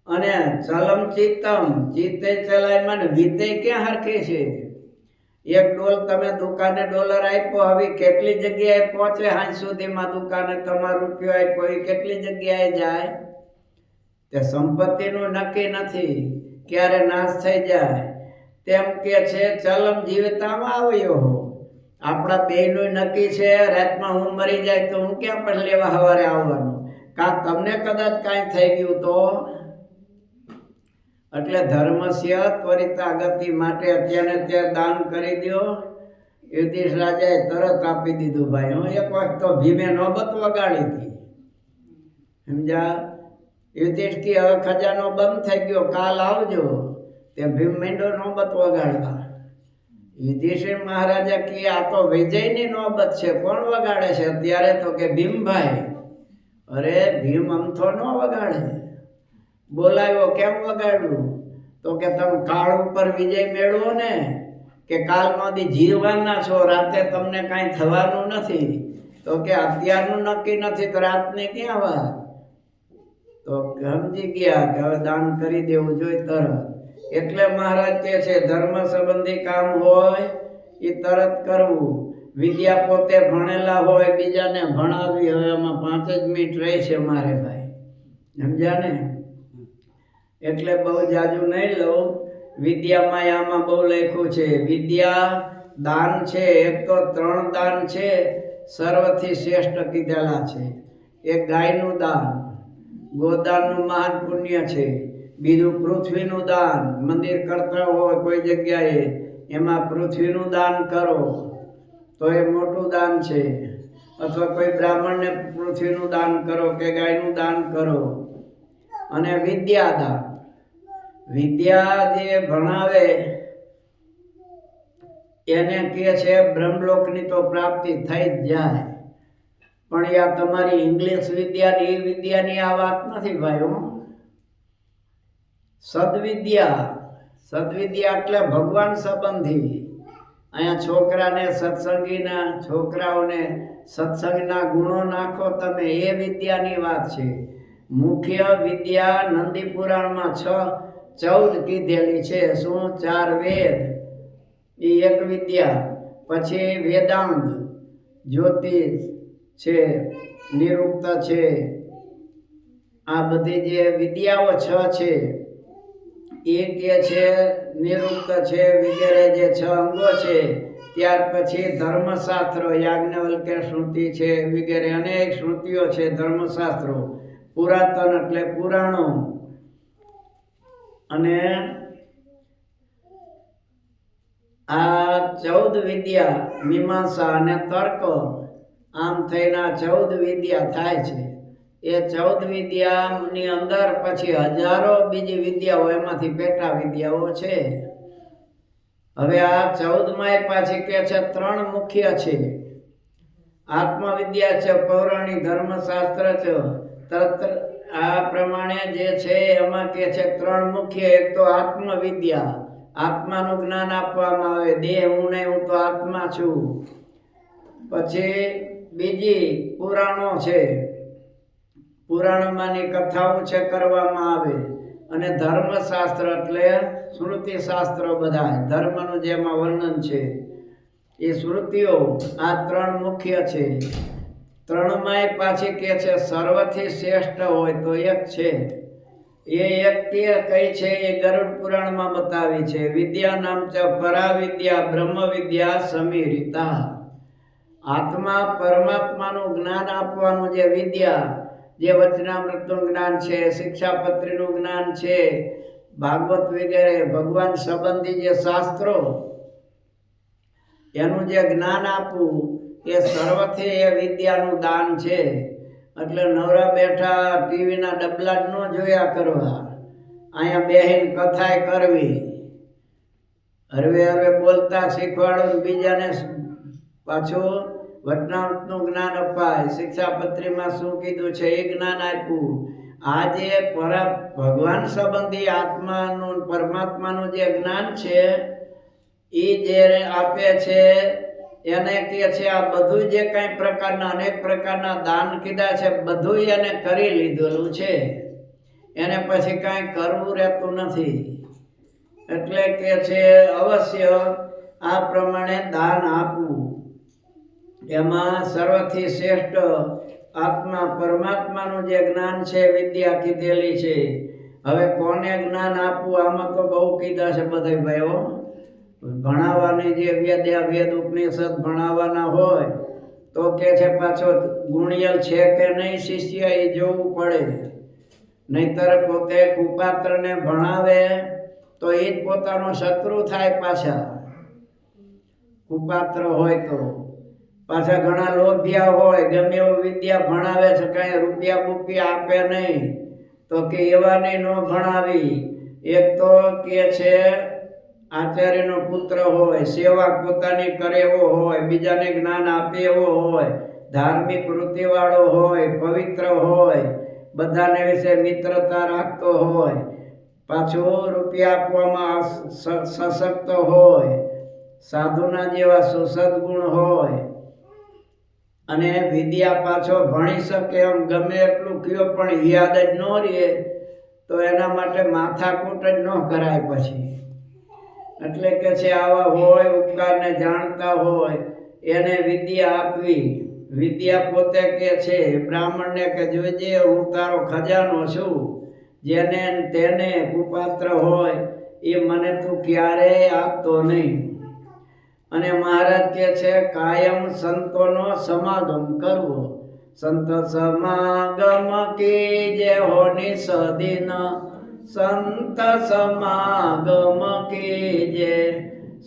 અને ચલમ ચિત્તમ, ચિત્તે ચલાય મને વીતે ક્યાં હરખી છે. એક ડોલ તમે દુકાને $1 આપ્યો, હવે કેટલી જગ્યાએ પહોંચે હાંજ સુધીમાં દુકાને તમારો રૂપિયો આપ્યો, એ કેટલી જગ્યાએ જાય. તે સંપત્તિનું નક્કી નથી, ક્યારે નાશ થઈ જાય. તેમ કે છે ચલમ જીવતામાં આવ્યો, આપણા બેયનું નક્કી છે રાતમાં હું મરી જાય તો હું ક્યાં પણ લેવા સવારે આવવાનું, કાં તમને કદાચ કાંઈ થઈ ગયું તો. એટલે ધર્મસ્ય ત્વરિતા ગતિ માટે અત્યારે ત્યાં દાન કરી દો. યુધિષ્ઠિર રાજાએ તરત આપી દીધું ભાઈ. હું એક વખત તો ભીમે નોબત વગાડી હતી, સમજ્યા? યુધિષ્ઠિર હવે ખજાનો બંધ થઈ ગયો, કાલ આવજો. તે ભીમ માંડ્યો નોબત વગાડવા. યુધિષ્ઠિર મહારાજા કે આ તો વિજયની નોબત છે, કોણ વગાડે છે અત્યારે? તો કે ભીમભાઈ. અરે ભીમ અમથો ન વગાડે. બોલાવ્યો, કેમ વગાડ્યું? તો કે તમે કાળ ઉપર વિજય મેળવો ને, કે કાલમાંથી જીવવાના છો, રાતે તમને કાંઈ થવાનું નથી. તો કે અત્યારનું નક્કી નથી તો રાતની ક્યાં વાત? તો સમજી ગયા કે હવે દાન કરી દેવું જોઈએ તરત. એટલે મહારાજ કહે છે ધર્મ સંબંધી કામ હોય એ તરત કરવું. વિદ્યા પોતે ભણેલા હોય, બીજાને ભણાવી. હવે એમાં 5 જ મિનિટ રહી છે મારે ભાઈ, સમજ્યા ને? એટલે બહુ જાજુ નહીં લઉં. વિદ્યામાં આમાં બહુ લખ્યું છે. વિદ્યા દાન છે, એક તો 3 દાન છે સર્વથી શ્રેષ્ઠ કીધેલા છે. એક ગાયનું દાન, ગોદાનનું મહાન પુણ્ય છે. બીજું પૃથ્વીનું દાન, મંદિર કરતા હોય કોઈ જગ્યાએ એમાં પૃથ્વીનું દાન કરો તો એ મોટું દાન છે. અથવા કોઈ બ્રાહ્મણને પૃથ્વીનું દાન કરો કે ગાયનું દાન કરો. અને વિદ્યાદાન, વિદ્યા જે ભણાવે એને કહે છે બ્રહ્મલોકની તો પ્રાપ્તિ થઈ જ જાય. પણ યા તમારી ઇંગ્લિશ વિદ્યાની એ વિદ્યાની આ વાત નથી ભાઈ. સદવિદ્યા, સદવિદ્યા એટલે ભગવાન સંબંધી. અહીંયા છોકરાને સત્સંગીના, છોકરાઓને સત્સંગના ગુણો નાખો તમે, એ વિદ્યાની વાત છે. મુખ્ય વિદ્યા નંદી પુરાણમાં 14 કીધેલી છે. શું? 4 વેદ એ એક વિદ્યા. પછી વેદાંત, જ્યોતિષ છે, નિરુક્ત છે, આ બધી જે વિદ્યાઓ 6 છે એ કે છે નિરુક્ત છે વગેરે જે 6 અંગો છે. ત્યાર પછી ધર્મશાસ્ત્રો, યાજ્ઞવલ્ક્ય શ્રુતિ છે વગેરે અનેક શ્રુતિઓ છે, ધર્મશાસ્ત્રો. પુરાતન એટલે પુરાણો. અને આ 14 વિદ્યા, મીમાંસા અને તર્ક, આમ થઈને 14 વિદ્યા થાય છે. એ 14 વિદ્યાની અંદર પછી હજારો બીજી વિદ્યાઓ, એમાંથી પેટા વિદ્યાઓ છે. હવે આ 14માં પાછી કે છે 3 મુખ્ય છે. આત્મવિદ્યા છે, પૌરાણિક ધર્મશાસ્ત્ર છે. આ પ્રમાણે જે છે એમાં કે છે 3 મુખ્ય. એક તો આત્મવિદ્યા, આત્માનું જ્ઞાન આપવામાં આવે. દેહ હું નહીં, હું તો આત્મા છું. પછી બીજી પુરાણો છે, પુરાણોમાંની કથાઓ છે કરવામાં આવે. અને ધર્મશાસ્ત્ર એટલે શ્રુતિ શાસ્ત્રો, બધા ધર્મનું જેમાં વર્ણન છે એ શ્રુતિઓ. આ 3 મુખ્ય છે. 3માંય પાછી કે છે સર્વથી શ્રેષ્ઠ હોય તો એક છે. એ એક કઈ છે એ ગરુડ પુરાણમાં બતાવી છે. વિદ્યા નામ છે પરાવિદ્યા બ્રહ્મ વિદ્યા સમીરિતા. આત્મા પરમાત્માનું જ્ઞાન આપવાનું જે વિદ્યા, જે વચનામૃતનું જ્ઞાન છે, શિક્ષાપત્રીનું જ્ઞાન છે, ભાગવત વગેરે ભગવાન સંબંધી જે શાસ્ત્રો, એનું જે જ્ઞાન આપવું એ સર્વથી એ વિદ્યાનું દાન છે. એટલે નવરા બેઠા ટીવીના ડબલા જ ન જોયા કરવા, અહીંયા બેહીને કથાય કરવી, હરવે હરવે બોલતા શીખવાડો, બીજાને પાછું વચનામૃતનું જ્ઞાન અપાય. શિક્ષાપત્રીમાં શું કીધું છે એ જ્ઞાન આપ્યું. આ જે ભગવાન સંબંધી આત્માનું, પરમાત્માનું જે જ્ઞાન છે એ જે આપે છે એને કહે છે આ બધું જે કઈ પ્રકારના, અનેક પ્રકારના દાન કીધા છે, બધું એને કરી લીધેલું છે. એને પછી કાંઈ કરવું રહેતું નથી. એટલે કે છે અવશ્ય આ પ્રમાણે દાન આપવું. એમાં સર્વથી શ્રેષ્ઠ આત્મા પરમાત્માનું જે જ્ઞાન છે, વિદ્યા કીધેલી છે. હવે કોને જ્ઞાન આપવું આમાં તો બહુ કીધા છે બધા ભાઈઓ. ભણાવવાની જે વેદ ઉપનિષદ ભણાવવાના હોય તો કે છે પાછો ગુણિયલ છે કે નહીં શિષ્ય એ જોવું પડે. નહીતર પોતે કુપાત્રને ભણાવે તો એ જ પોતાનો શત્રુ થાય. પાછા કુપાત્ર હોય તો પાછા ઘણા લોભિયા હોય, ગમે એવું વિદ્યા ભણાવે છે, કાંઈ રૂપિયા આપે નહીં, તો કે એવાને ન ભણાવી. એક તો કે છે આચાર્યનો પુત્ર હોય, સેવા પોતાની કરે એવો હોય, બીજાને જ્ઞાન આપે એવો હોય, ધાર્મિક વૃત્તિવાળો હોય, પવિત્ર હોય, બધાને વિશે મિત્રતા રાખતો હોય, પાછો રૂપિયા આપવામાં સશક્ત હોય, સાધુના જેવા સુસદગુણ હોય, અને વિદ્યા પાછો ભણી શકે એમ ગમે એટલું કયો પણ યાદ જ ન રહે તો એના માટે માથાકૂટ જ ન કરાય પછી. એટલે કે છે આવા હોય, ઉપકારને જાણતા હોય, એને વિદ્યા આપવી. વિદ્યા પોતે કે છે બ્રાહ્મણને કે જોજે હું તારો ખજાનો છું, જેને તેને કુપાત્ર હોય એ મને તું ક્યારેય આપતો નહીં. અને મહારાજ કે છે કાયમ સંતોનો સમાગમ કરવો. સંત સમાગમ કીજે હો નિસદિન, સંત સમાગમ કીજે.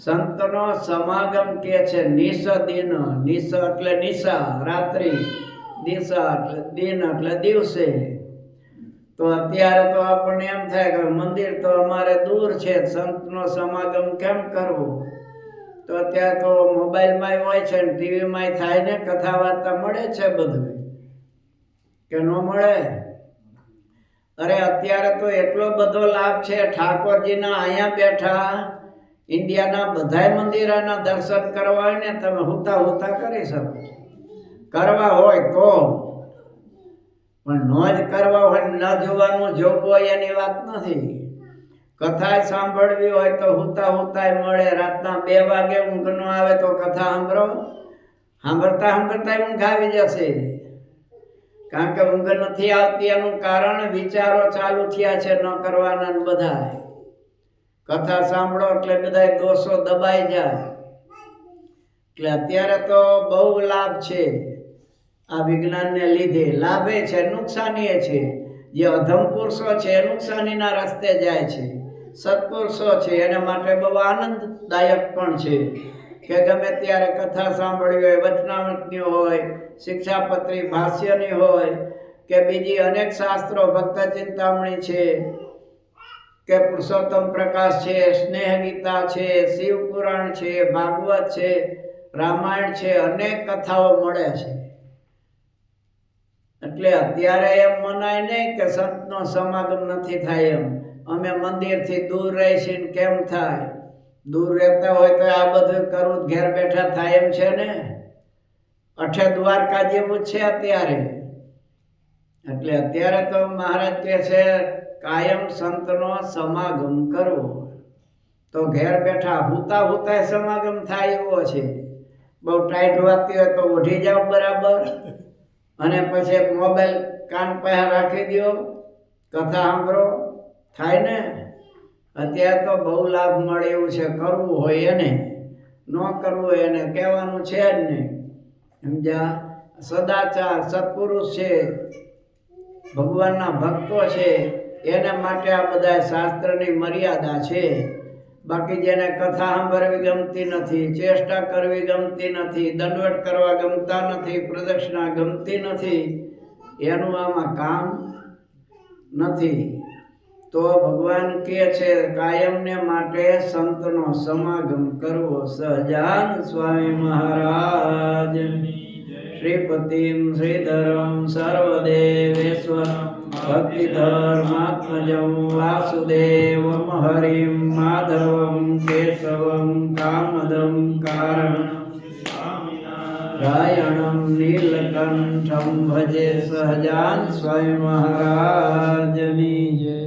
સંતનો સમાગમ કે છે નિસદિન. નિસ એટલે નિશા, રાત્રિ. દિશા એટલે દિન એટલે દિવસે. તો અત્યારે તો આપણને એમ થાય કે મંદિર તો અમારે દૂર છે, સંતનો સમાગમ કેમ કરવો? તો અત્યારે તો મોબાઈલમાં હોય છે ને ટીવીમાં થાય ને, કથા વાર્તા મળે છે બધું, કે ન મળે? અરે અત્યારે તો એટલો બધો લાભ છે. ઠાકોરજીના અહીંયા બેઠા ઇન્ડિયાના બધાય મંદિરોના દર્શન કરવા હોય ને તમે હુતા હુતા કરી શકો. કરવા હોય તો, પણ ન જ કરવા હોય, ન જોવાનું જોવું હોય એની વાત નથી. કથા સાંભળવી હોય તો હુતા હુતાય મળે. રાતના 2 વાગે ઊંઘ ન આવે તો કથા સાંભળો. સાંભળતા સાંભળતા ઊંઘ આવી જશે. કારણ કે ઊંઘ નથી આવતી એનું કારણ વિચારો ચાલુ થયા છે ન કરવાના બધા. કથા સાંભળો એટલે બધા દોષો દબાઈ જાય. એટલે અત્યારે તો બહુ લાભ છે આ વિજ્ઞાનને લીધે. લાભે છે, નુકસાનીએ છે. જે અધમ પુરુષો છે એ નુકસાનીના રસ્તે જાય છે. સત્પુરુષો છે એને માટે બહુ આનંદદાયક પણ છે કે ગમે ત્યારે કથા સાંભળવી હોય, વચનામૃતની હોય, શિક્ષાપત્રી ભાષ્યની હોય, કે બીજી અનેક શાસ્ત્રો, ભક્ત ચિંતામણી છે, કે પુરુષોત્તમ પ્રકાશ છે, સ્નેહ ગીતા છે, શિવ પુરાણ છે, ભાગવત છે, રામાયણ છે, અનેક કથાઓ મળે છે. એટલે અત્યારે એમ મનાય નહીં કે સંતનો સમાગમ નથી થાય એમ. અમે મંદિરથી દૂર રહીશું ને કેમ થાય? દૂર રહેતા હોય તો આ બધું કરવું ઘેર બેઠા થાય એમ છે ને. અઠે દ્વારકા જેવું છે અત્યારે. એટલે અત્યારે તો મહારાજ કહે છે કાયમ સંતનો સમાગમ કરવો. તો ઘેર બેઠા હુતા હુતા સમાગમ થાય એવો છે. બહુ ટાઈટ વાગતી હોય તો ઉઠી જાવ બરાબર, અને પછી મોબાઈલ કાન પાસે રાખી દો, કથા સાંભળો, થાય ને. અત્યારે તો બહુ લાભ મળે એવું છે. કરવું હોય એને, ન કરવું હોય એને કહેવાનું છે જ નહીં. સમજ્યા? સદાચાર સત્પુરુષ છે, ભગવાનના ભક્તો છે, એના માટે આ બધા શાસ્ત્રની મર્યાદા છે. બાકી જેને કથા સાંભળવી ગમતી નથી, ચેષ્ટા કરવી ગમતી નથી, દંડવટ કરવા ગમતા નથી, પ્રદક્ષિણા ગમતી નથી, એનું આમાં કામ નથી. તો ભગવાન કહે છે કાયમને માટે સંતનો સમાગમ કરવો. સહજાન સ્વામી મહારાજ શ્રીપતિમ શ્રીધરમ સર્વદેવેશ્વરમ ભક્તિધર્માત્મજમ વાસુદેવમ હરિમ માધવમ કેશવમ કામદમ કારણમ નીલકંઠમ ભજે. સહજાન સ્વામી મહારાજની જય.